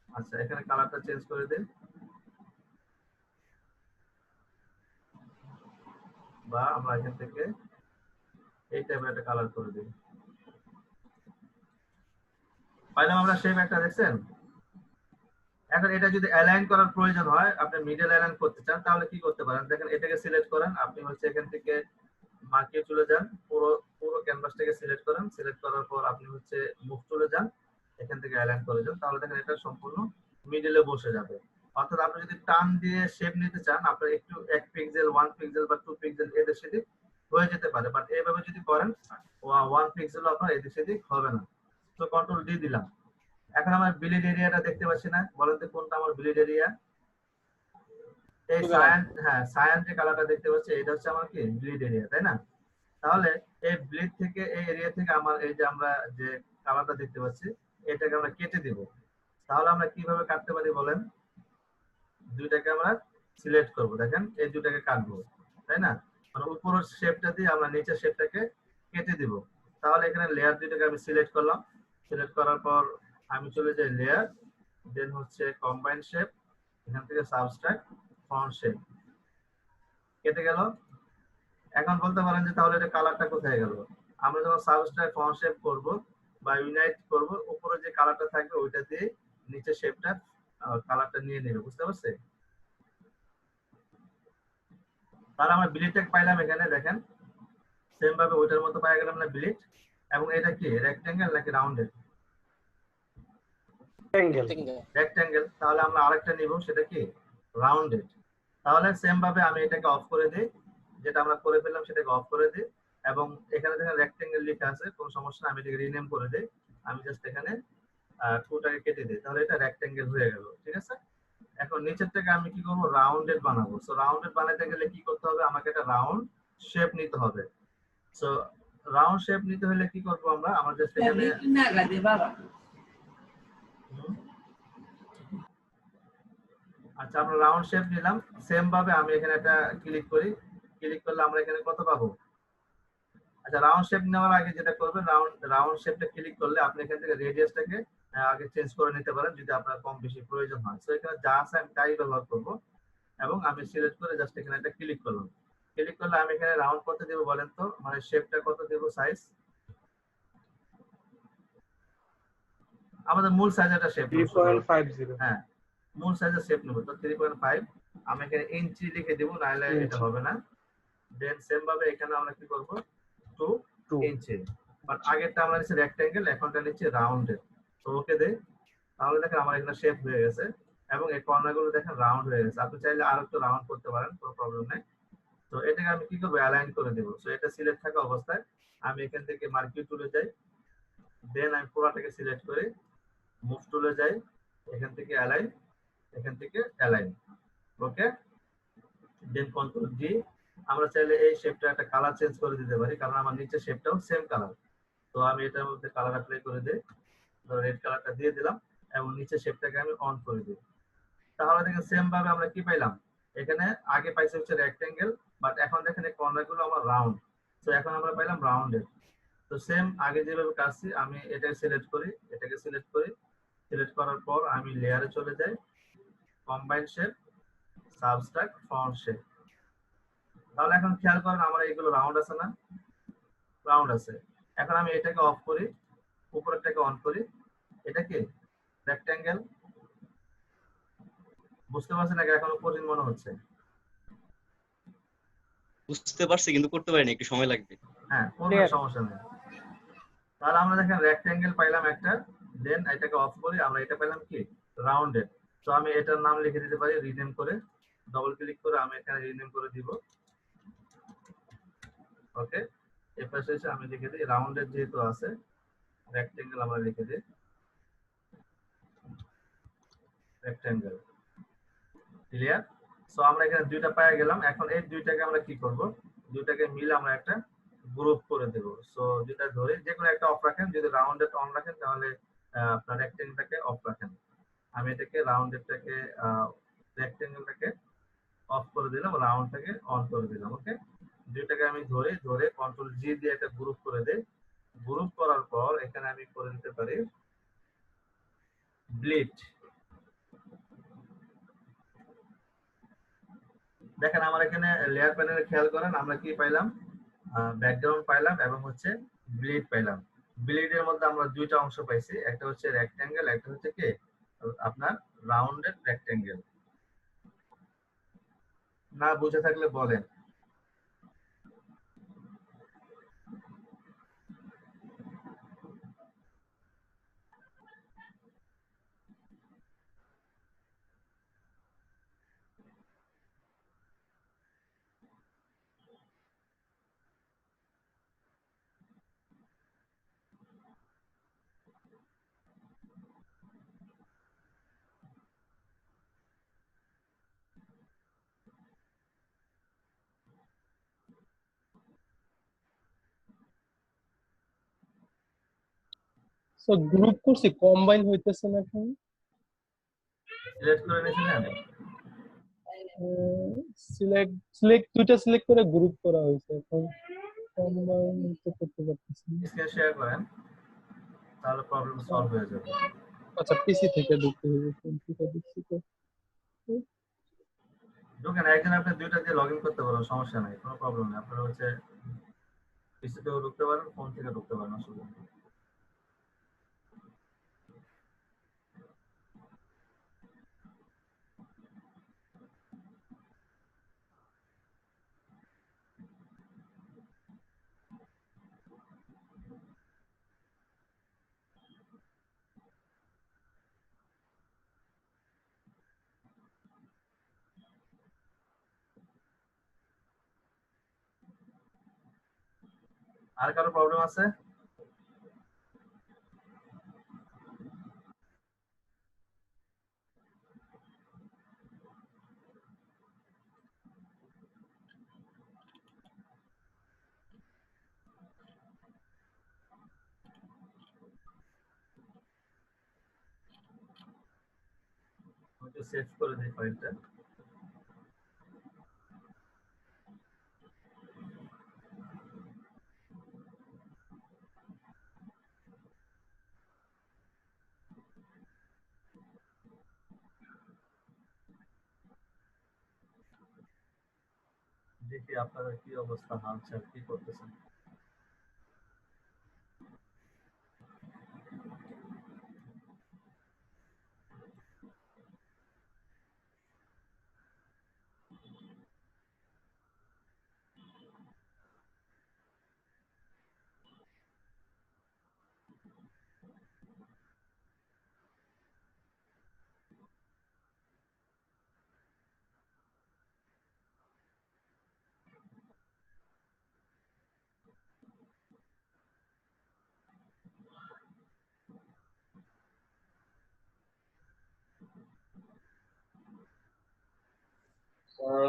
আচ্ছা এখানে কালারটা চেঞ্জ করে দিই, বা আমরা এখান থেকে এই টাইপের একটা কালার করে দিই। পাইলাম আমরা শেপ একটা, দেখছেন? এখন এটা যদি অ্যালাইন করার প্রয়োজন হয়, আপনি মিডল অ্যালাইন করতে চান, তাহলে কি করতে পারেন? দেখেন এটাকে সিলেক্ট করেন, আপনি হচ্ছে এখান থেকে মার্কে চলে যান, পুরো পুরো ক্যানভাসটাকে সিলেক্ট করেন, সিলেক্ট করার পর আপনি হচ্ছে মুভ চলে যান, এখান থেকে অ্যালাইন করে যান, তাহলে দেখেন এটা সম্পূর্ণ মিডলে বসে যাবে। অর্থাৎ আপনি যদি টান দিয়ে শেপ নিতে চান, আপনার একটু 1 পিক্সেল 1 পিক্সেল বা 2 পিক্সেল এদিক সেদিক হয়ে যেতে পারে, বাট এইভাবে যদি করেন 1 পিক্সেল আপনার এদিক সেদিক হবে না। তো কন্ট্রোল ডি দিলাম। এখন আমার ব্লিড এরিয়াটা দেখতে পাচ্ছি না, বলেন তো কোনটা আমার ব্লিড এরিয়া? এই সায়ান, হ্যাঁ সায়ান যে কালারটা দেখতে পাচ্ছি এটা হচ্ছে আমার কি ব্লিড এরিয়া, তাই না? তাহলে এই ব্লিড থেকে এই এরিয়া থেকে আমার এই যে আমরা যে কালারটা দেখতে পাচ্ছি এটাকে আমরা কেটে দিব। তাহলে আমরা কিভাবে কাটতে পারি বলেন? দুইটাকে আমরা সিলেক্ট করব, দেখেন এই দুইটাকে কাটবো, তাই না? মানে উপরের শেপটা দিয়ে আমরা নিচের শেপটাকে কেটে দিব। তাহলে এখানে লেয়ার দুইটাকে আমি সিলেক্ট করলাম, সিলেক্ট করার পর আমি চলে যাই লেয়ার, দেন হচ্ছে কম্বাইন শেপ, এখান থেকে সাবস্ট্রাক্ট ফ্রন্ট শেপ, কেটে গেল। এখন বলতে পারেন যে তাহলে এটা কালারটা কোথায় গেল? আমরা যখন সাবস্ট্রাক্ট ফ্রন্ট শেপ করব বা ইউনাইট করব, উপরে যে কালারটা থাকবে ওইটা দিয়ে নিচে শেপটা কালারটা নিয়ে নেবে, বুঝতে পারছেন? তাহলে আমরা ব্লিড ট্যাগ পাইলাম এখানে, দেখেন সেম ভাবে ওইটার মতো পাই গেলাম না ব্লিড। এবং এটা কি রেক্টেঙ্গেল নাকি রাউন্ডেড? রেক্টেঙ্গেল। তাহলে আমরা আরেকটা নিব, সেটা কি রাউন্ডেড। তাহলে সেম ভাবে আমি এটাকে অফ করে দিই, যেটা আমরা করে ফেললাম সেটাকে অফ করে দিই, এবং এখানে দেখেন রেক্টেঙ্গেল লেখা আছে, কোনো সমস্যা না, আমি এটাকে রিনেম করে দিই। আমি জাস্ট এখানে টুটাকে কেটে দিই, তাহলে এটা রেক্টেঙ্গেল হয়ে গেল, ঠিক আছে? এখন নিচের থেকে আমি কি করব? রাউন্ডেড বানাবো। সো রাউন্ডেড বানাতে গেলে কি করতে হবে? আমাকে একটা রাউন্ড শেপ নিতে হবে। সো রাউন্ড শেপ নিতে হলে কি করব আমরা? আমরা জাস্ট এখানে আচ্ছা আমরা রাউন্ড শেপ নিলাম, সেম ভাবে আমি এখানে একটা ক্লিক করি, ক্লিক করলে আমরা এখানে কত পাবো? আচ্ছা রাউন্ড শেপ নেওয়ার আগে যেটা করবেন, রাউন্ড শেপটা ক্লিক করলে আপনি এখান থেকে রেডিয়াসটাকে আগে চেঞ্জ করে নিতে পারেন যদি আপনার কম বেশি প্রয়োজন হয়। সো এখানে যা আছে আমি তাই ব্যবহার করব, এবং আমি সিলেক্ট করে জাস্ট এখানে একটা ক্লিক করলাম। ক্লিক করলে আমি এখানে রাউন্ড কত দেব বলেন তো? মানে শেপটা কত দেব সাইজ? আমাদের মূল সাইজ একটা শেপ 3.50 হ্যাঁ মূল সাইজের শেপ নেব, তো 3.5 আমি এখানে ইঞ্চি লিখে দেব, নাহলে এটা হবে না। দেন সেম ভাবে এখানে আমরা কি করব? 2 ইঞ্চি। বাট আগেরটা আমরা নিচে রেক্টেঙ্গেল, এখনটা নিচে রাউন্ডেড। তো ওকে দেই, তাহলে দেখেন আমার এখানে শেপ হয়ে গেছে, এবং এই কর্নারগুলো দেখেন রাউন্ড হয়ে গেছে। আপনি চাইলে আরো একটু রাউন্ড করতে পারেন, কোনো প্রবলেম নেই। তো এটাকে আমি কি করব? অ্যালাইন করে দেব। সো এটা সিলেক্ট থাকা অবস্থায় আমি এখান থেকে মার্কিউ টুলে যাই, দেন আমি পুরোটাকে সিলেক্ট করি, মুভ টুলে যাই, এখান থেকে অ্যালাইন, এখান থেকে অ্যালাইন, ওকে। দেন কন্ট্রোল জি। আমরা চাইলে এই শেপটা একটা কালার চেঞ্জ করে দিতে পারি, কারণ আমার নিচের শেপটাও সেম কালার। তো আমি এটার মধ্যে কালার অ্যাপ্লাই করে দিই, রেড কালারটা দিয়ে দিলাম, এবং নিচের শেপটাকে আমি অন করে দিই। তাহলে দেখেন সেম ভাবে আমরা কি পাইলাম? এখানে আগে পাইছি হচ্ছে রেক্টেঙ্গেল, বাট এখন দেখেন এই কর্নারগুলো আমার রাউন্ড। তো এখন আমরা পাইলাম রাউন্ডেড। তো সেম আগে যেভাবে কাটছি, আমি এটাকে সিলেক্ট করি, এটাকে সিলেক্ট করি, সিলেক্ট করার পর আমি লেয়ারে চলে যাই, combine shape, subtract front shape. তাহলে এখন খেয়াল করেন আমার এইগুলো রাউন্ড আছে না? রাউন্ড আছে। এখন আমি এটাকে অফ করি, উপরেরটাকে অন করি, এটা কি রেক্টেঙ্গেল। বুঝতে পারছেন নাকি এখনো কঠিন মনে হচ্ছে? বুঝতে পারছি, কিন্তু করতে পারিনি, একটু সময় লাগবে। হ্যাঁ কোনো সমস্যা নেই। তাহলে আমরা দেখেন রেক্টেঙ্গেল পাইলাম একটা, দেন এটাকে অফ করি, আমরা এটা পেলাম কি রাউন্ডেড। তো আমি এটার নাম লিখে দিতে পারি, রিনেম করে, ডবল ক্লিক করে আমি এখানে রিনেম করে দিব, ওকে। এই পাশে এসে আমি লিখে দিই রাউন্ডেড, যেহেতু আছে রেক্টেঙ্গেল আমরা লিখে দিই রেক্টেঙ্গেল, ক্লিয়ার। সো আমরা এখানে দুইটা পেয়ে গেলাম। এখন এই দুইটাকে আমরা কি করব? দুইটাকে মিলে আমরা একটা গ্রুপ করে দেব। সো যেটা ধরে যে কোনো একটা অফ রাখেন, যদি রাউন্ডেড অন রাখেন তাহলে আপনার রেক্টেঙ্গেলটাকে অফ রাখেন। আমি এটাকে রাউন্ডেডটাকে রেক্টেঙ্গেলটাকে অফ করে দিলাম, রাউন্ডটাকে অন করে দিলাম, ওকে। দুইটাকে আমি ধরে কন্ট্রোল জি দিয়ে একটা গ্রুপ করে দেই, গ্রুপ করার পর এখানে আমি করে দিতে পারি ব্লিড। দেখেন আমার এখানে লেয়ার প্যানেলে খেয়াল করেন আমরা কি পাইলাম, ব্যাকগ্রাউন্ড পাইলাম এবং হচ্ছে ব্লিড পাইলাম। ব্লিডের মধ্যে আমরা দুইটা অংশ পাইছি, একটা হচ্ছে রেক্ট্যাঙ্গেল, একটা হচ্ছে কি আপনার রাউন্ডেড রেক্ট্যাঙ্গেল। না বুঝে থাকলে বলেন। সো গ্রুপ করছি, কম্বাইন হইতেছে না এখন। সিলেক্ট করে নিয়েছিলেন? সিলেক্ট সিলেক্ট দুইটা সিলেক্ট করে গ্রুপ করা হয়েছে, এখন কম্বাইন তো করতে পারতেছি না। স্ক্রিন শেয়ার করেন, তাহলে প্রবলেম সলভ হয়ে যাবে। আচ্ছা, পিসি থেকে ঢুকতে হবে, কম্পিউটার দিচ্ছি তো। ঢুকেন, এখানে আপনি দুইটা দিয়ে লগ ইন করতে পারেন, সমস্যা নাই, কোনো প্রবলেম নেই। আপনারা হচ্ছে পিসি থেকেও ঢুকতে পারেন, ফোন থেকে ঢুকতে পারেন, অসুবিধা নেই। আর কারো প্রবলেম আছে? আমি সেভ করে দিই ফাইলটা। দেখি আপনাদের কি অবস্থা, হালচাল কি করতেছেন।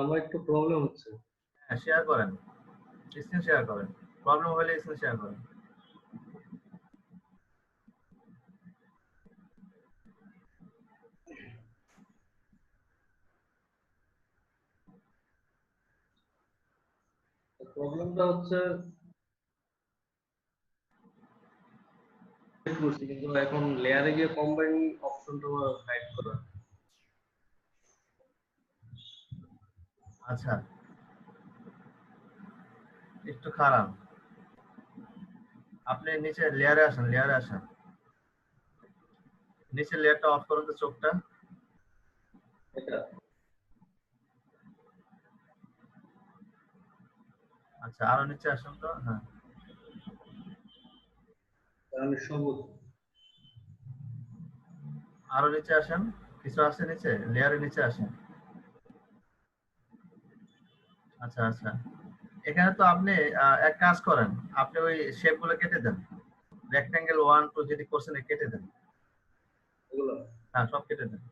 আমার একটু প্রবলেম হচ্ছে। হ্যাঁ, শেয়ার করেন, স্ক্রিন শেয়ার করেন, প্রবলেম হলে স্ক্রিন শেয়ার করেন। প্রবলেমটা হচ্ছে করছি, কিন্তু এখন লেয়ারে গিয়ে কম্বাইন অপশনটা হাইড করা। আচ্ছা, একটু খারাপ। আপনি নিচে লেয়ারে আসেন, লেয়ারে আসেন, নিচে লেয়ারটা অফ করুন তো, চোখটা। এটা আচ্ছা, আরো নিচে আসেন তো। হ্যাঁ, আমি সবুজ। আরো নিচে আসেন, কিছু আছে নিচে, লেয়ারের নিচে আসেন। আচ্ছা আচ্ছা, এখানে তো আপনি এক কাজ করেন, আপনি ওই শেপ গুলো কেটে দেন, রেক্টাঙ্গেল 1 2 যেটি করছেন কেটে দেন। এগুলো হ্যাঁ, সব কেটে দেন,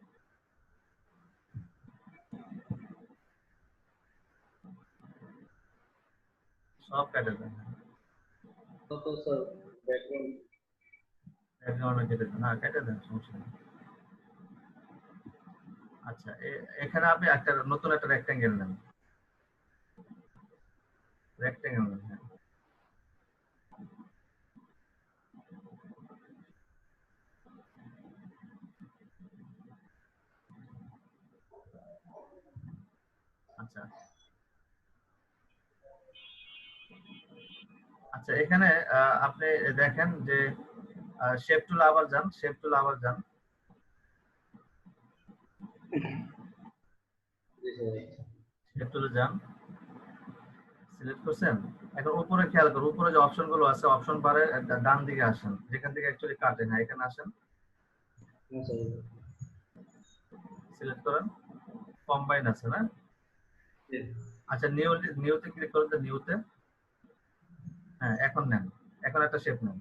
সব কেটে দেন। তো স্যার ব্যাকগ্রাউন্ড ব্যাকগ্রাউন্ডে কেটে দেন, হ্যাঁ কেটে দেন, সমস্যা নেই। আচ্ছা, এখানে আপনি একটা নতুন একটা রেক্টাঙ্গেল নেন, রেক্টাঙ্গেল নেন, হ্যাঁ। আচ্ছা আচ্ছা, এখানে আপনি দেখেন যে শেপ টুল আবার যান, শেপ টুল আবার যান। জি স্যার। শেপ টুলে যান, সিলেক্ট করছেন। এখন উপরে খেয়াল করুন, উপরে যে অপশন গুলো আছে অপশন বারে ডান দিকে আসেন, যেখান থেকে অ্যাকচুয়ালি কাটে না, এখানে আসেন, হ্যাঁ স্যার। সিলেক্ট করেন, কম্বাইন আছে না? জি। আচ্ছা নিউতে ক্লিক করুন, তো নিউতে, হ্যাঁ এখন নেন, এখন একটা শেপ নেন।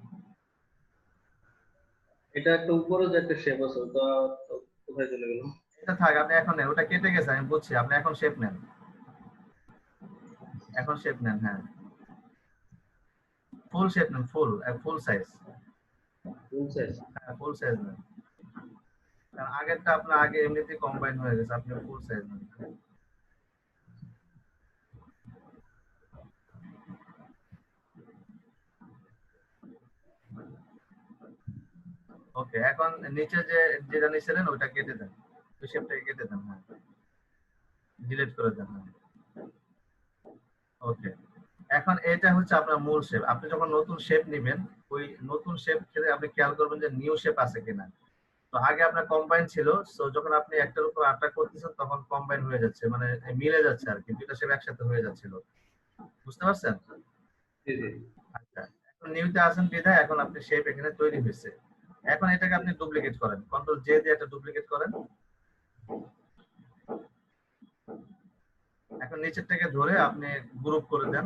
এটা একটা উপরে যে একটা শেপ আছে ওটা তো কোথায় চলে গেল? এটা থাক, আপনি এখন নেন, ওটা কেটে গেছে আমি বুঝছি, আপনি এখন শেপ নেন, এখন শেপ নেন, হ্যাঁ ফুল শেপ নেন, ফুল ফুল সাইজ, ফুল সাইজ। হ্যাঁ ফুল সাইজ নেন। কারণ আগেরটা আপনার আগে এমনিতেই কম্বাইন হয়ে গেছে, আপনি ফুল সাইজ নেন। ওকে, এখন নিচে যে যেটা নিছিলেন ওটা কেটে দেন, ওই শেপটাকে কেটে দেন, হ্যাঁ ডিলিট করে দেন, হ্যাঁ ওকে। এখন এটা হচ্ছে আপনার মূল শেপ। আপনি যখন নতুন শেপ নেবেন, ওই নতুন শেপ থেকে আপনি খেয়াল করবেন যে নিউ শেপ আছে কিনা। তো আগে আপনার কম্বাইন ছিল, সো যখন আপনি একটার উপর আটটা করতেছেন তখন কম্বাইন হয়ে যাচ্ছে, মানে মিলে যাচ্ছে আর কি, দুইটা শেপ একসাথে হয়ে যাচ্ছিল, বুঝতে পারছেন? জি জি। আচ্ছা, এখন নিউতে আসেন বিধায় এখন আপনি শেপ এখানে তৈরি হয়েছে। এখন এটাকে আপনি ডুপ্লিকেট করেন, কন্ট্রোল জে দিয়ে একটা ডুপ্লিকেট করেন। এখন নিচের থেকে ধরে আপনি গ্রুপ করে দেন।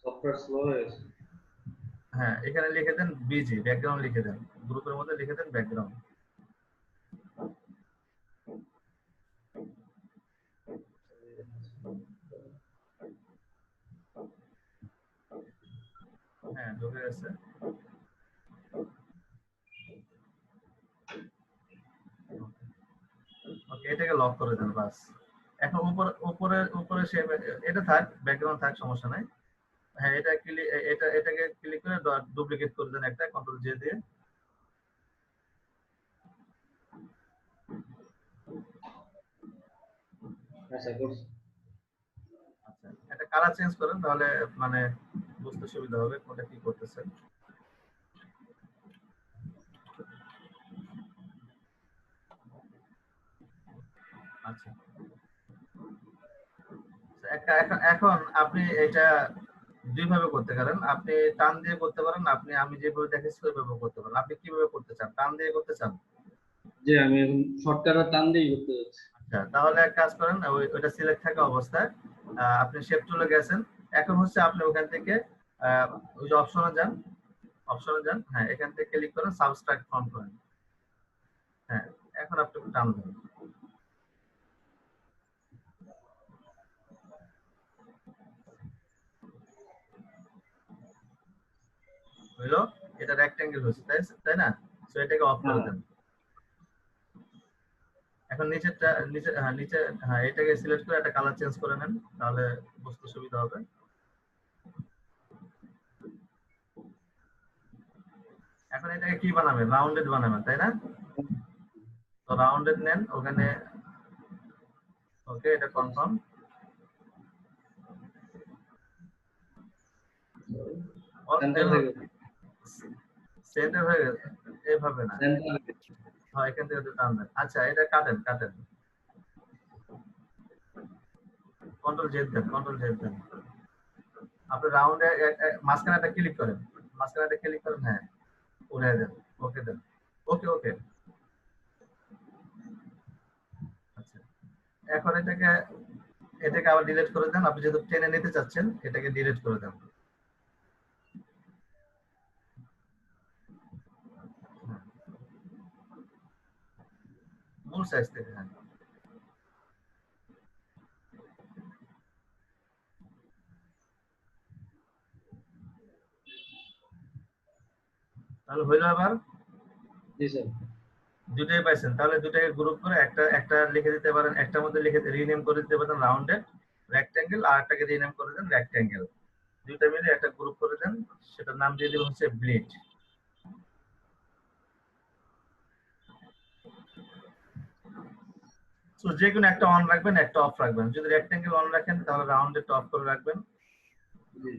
সফটওয়্যার স্লো হয়ে গেছে। হ্যাঁ এখানে লিখে দেন বিজি, ব্যাকগ্রাউন্ড লিখে দেন, গ্রুপের মধ্যে লিখে দেন ব্যাকগ্রাউন্ড। হ্যাঁ ঢুকে গেছে। ওকে, এটাকে লক করে দেন বাস। এখন উপরে উপরে শেপ এটা থাক, ব্যাকগ্রাউন্ড থাক, সমস্যা নাই। হ্যাঁ এটা ক্লিক, এটাকে ক্লিক করে ডুপ্লিকেট করে দেন একটা, কন্ট্রোল জে দিয়ে। আচ্ছা করছি। আচ্ছা এটা কালার চেঞ্জ করেন, তাহলে মানে বুঝতে সুবিধা হবে কোনটা কি করতেছেন। আচ্ছা এখন আপনি এটা দুই ভাবে করতে পারেন, আপনি টান দিয়ে করতে পারেন, আমি যেভাবে দেখাচ্ছি ওইভাবে করতে পারেন। আপনি কিভাবে করতে চান, টান দিয়ে করতে চান? যে আমি এখন শর্টকাট টান দিয়ে করতে যাচ্ছি। আচ্ছা তাহলে এক কাজ করেন, ওইটা সিলেক্ট থাকা অবস্থায় আপনি শেপ টুলে গেছেন। এখন হচ্ছে আপনি ওখান থেকে ওই যে অপশনে যান, অপশনে যান, হ্যাঁ এখান থেকে ক্লিক করেন, সাবস্ট্রাক্ট ফ্রম করেন। হ্যাঁ এখন আপনি টান দেন, হইলো, এটা রেক্টেঙ্গেল হয়েছে, তাই না? সো এটাকে অফ করে দেন। এখন নিচেরটা নিচে হ্যাঁ এটাকে সিলেক্ট করে একটা কালার চেঞ্জ করে নেন, তাহলে বুঝতে সুবিধা হবে। এখন এটাকে কি বানাবেন, রাউন্ডেড বানাবেন, তাই না? তো রাউন্ডেড নেন ওখানে, ওকে এটা কনফার্ম। সেন্টার হয়ে গেছে, এভাবে না, হ্যাঁ এখান থেকে টান দেন। আচ্ছা এটা কাটেন, কন্ট্রোল জেড দেন, কন্ট্রোল জেড দেন। আপনি রাউন্ডে মাঝখানে একটা ক্লিক করেন, মাঝখানে একটা ক্লিক করেন, হ্যাঁ উড়াই দেন, ওকে দেন, ওকে ওকে। আচ্ছা এখন এটাকে আবার ডিলিট করে দেন, আপনি যেহেতু টেনে নিতে চাচ্ছেন এটাকে ডিলিট করে দেন। মূল সাইজ থেকে, হ্যাঁ তাহলে হইলো আবার। জি স্যার। দুটাই পাইছেন, তাহলে দুটাকে গ্রুপ করে একটা একটা লিখে দিতে পারেন, একটার মধ্যে লিখে রিনেম করে দিতে পারেন রাউন্ডেড রেক্টেঙ্গেল, আর একটাকে রিনেম করে দেন রেক্টেঙ্গেল। দুইটা মিলে একটা গ্রুপ করে দেন, সেটার নাম দিয়ে দিবেন হচ্ছে ব্লিড। সো যে কোনো একটা অন রাখবেন, একটা অফ রাখবেন। যদি রেক্টেঙ্গেল অন রাখেন তাহলে রাউন্ডেডটা অফ করে রাখবেন।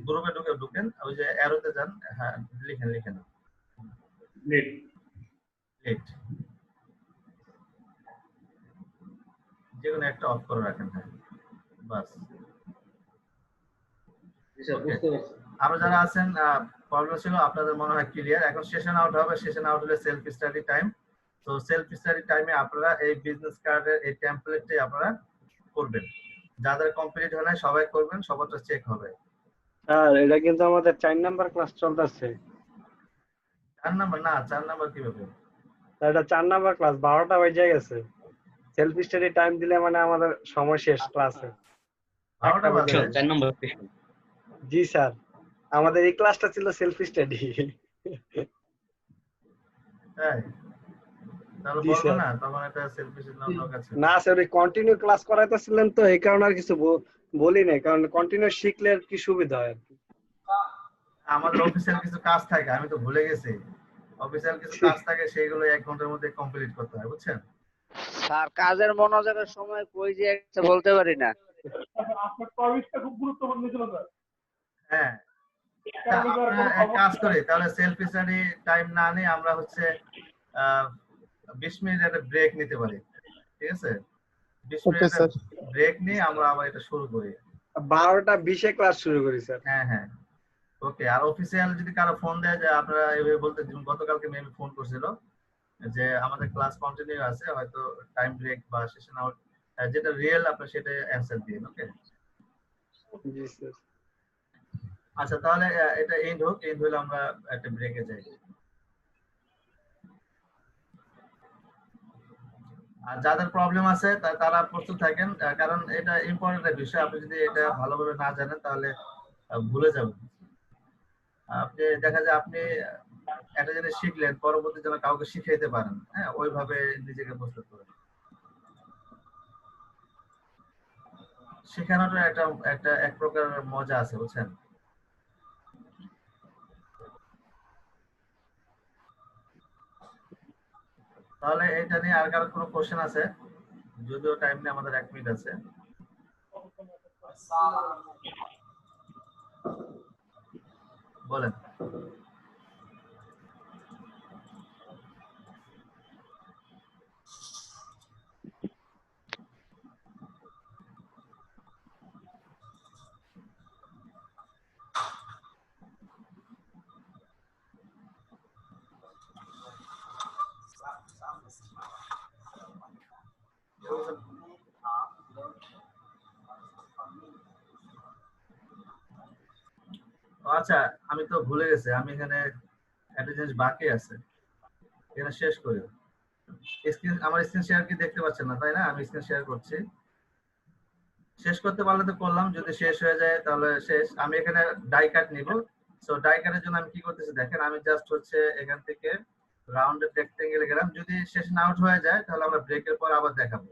গ্রুপে ঢুকেন, ওই যে অ্যারোতে যান, হ্যাঁ লিখেন নেট লেট, যে কোনো একটা অফ করে রাখেন। হ্যাঁ বাস। স্যার বুঝতে পারছি। আরো যারা আছেন প্রবলেম ছিল আপনাদের মনে হয় ক্লিয়ার। এখন সেশন আউট হবে। সেশন আউট হলে সেলফ স্টাডি টাইম। তো সেলফ স্টাডি টাইমে আপনারা এই বিজনেস কার্ডের এই টেমপ্লেটটি আপনারা করবেন। যাদের কমপ্লিট হয় না সবাই করবেন, সবারটা চেক হবে। স্যার এটা কিন্তু আমাদের 4 নাম্বার ক্লাস চলতেছে। 4 নাম্বার না, 4 নাম্বার কিভাবে? স্যার এটা 4 নাম্বার ক্লাস, 12টা বেজে গেছে। সেলফ স্টাডি টাইম দিলে মানে আমাদের সময় শেষ ক্লাসে। 12টা বাজে? 4 নম্বর সেশন। জি স্যার, আমাদের এই ক্লাসটা ছিল সেলফ স্টাডি। তাই? তাহলে জি, বলবো স্যার। না, তখন এটা সেলফ স্টাডি নাও দরকার ছিল। না স্যার, ওই কন্টিনিউ ক্লাস করাইতেছিলেন তো এই কারণে আর কিছু বলি নাই, কারণ কন্টিনিউ শিখলে আর কি সুবিধা হয় আর কি। আমাদের অফিসিয়াল কিছু কাজ থাকে, আমি তো ভুলে গেছি। অফিসিয়াল কিছু কাজ থাকে, সেইগুলো 1 ঘন্টার মধ্যে কমপ্লিট করতে হয়, বুঝছেন? স্যার কাজের মনোযোগের সময় কই যে একটা বলতে পারি না। আপনার টপিকটা খুব গুরুত্বপূর্ণ ছিল স্যার। হ্যাঁ, তা আমরা এক কাজ করি, তাহলে সেলফ স্টাডি টাইম না নিয়ে আমরা হচ্ছে 20 মিনিট একটা ব্রেক নিতে পারি, ঠিক আছে? 20 ওকে মিনিট স্যার। ব্রেক নিয়ে আমরা আবার এটা শুরু করি। 12টা 20-এ ক্লাস শুরু করি স্যার। হ্যাঁ ওকে। আর অফিসিয়াল যদি কারো ফোন দেয় যে আপনারা এইভাবে বলতে, গতকালকে মেবি ফোন করছিল যে আমাদের ক্লাস কন্টিনিউ আছে, হয়তো টাইম ব্রেক বা সেশন আউট, যেটা রিয়েল আপনি সেটা অ্যানসার দিন। ওকে জি স্যার। আচ্ছা, তাহলে এটা এন্ড হোক। এন্ড হলে আমরা একটা ব্রেকে যাই। আর যাদের প্রবলেম আছে তারা প্রস্তুত থাকেন, কারণ এটা ইম্পর্টেন্ট একটা বিষয়। আপনি যদি এটা ভালোভাবে না জানেন তাহলে ভুলে যাবেন। আপনি দেখা যায় আপনি একটা জিনিস শিখলেন, পরবর্তী যেন কাউকে শিখাইতে পারেন। হ্যাঁ, ওইভাবে নিজেকে প্রস্তুত করেন। শেখানোটা একটা এক প্রকার মজা আছে, বুঝছেন? তাহলে এটা নিয়ে আর কারো কোনো কোশ্চেন আছে? যদিও টাইম নেই, আমাদের 1 মিনিট আছে। বলেন। আচ্ছা, আমি তো ভুলে গেছি, আমি এখানে একটা জিনিস বাকি আছে, এখানে শেষ করি। আমার স্ক্রিন শেয়ার কি দেখতে পাচ্ছেন না, তাই না? আমি স্ক্রিন শেয়ার করছি। শেষ করতে পারলে তো করলাম, যদি শেষ হয়ে যায় তাহলে শেষ। আমি এখানে ডাই কাট নিব। সো ডাই কাটের জন্য আমি কি করতেছি দেখেন, আমি জাস্ট হচ্ছে এখান থেকে রাউন্ডেড রেক্টেঙ্গেলে গেলাম। যদি সেশন আউট হয়ে যায় তাহলে আমরা ব্রেকের পর আবার দেখাবো।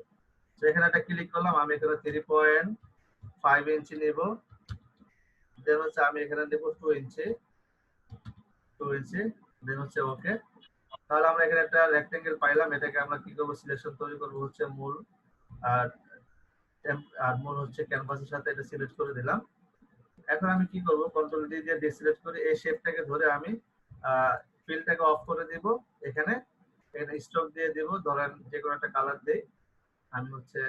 তো এখানে একটা ক্লিক করলাম, আমি এখানে 3.5 ইঞ্চি নিব। দেন হচ্ছে আমি এখানে দেব 2 ইঞ্চি, দেন হচ্ছে ওকে। তাহলে আমরা এখানে একটা রেক্টেঙ্গেল পাইলাম। এটাকে আমরা কি করব, সিলেকশন তৈরি করব হচ্ছে মূল, আর মূল হচ্ছে ক্যানভাসের সাথে এটা সিলেক্ট করে দিলাম। এখন আমি কি করব, কন্ট্রোল ডি দিয়ে ডিসিলেক্ট করে এই শেপটাকে ধরে আমি ফিলটাকে অফ করে দিব। এখানে স্ট্রোক দিয়ে দিব, ধরেন যে কোনো একটা কালার দেই। আমি হচ্ছে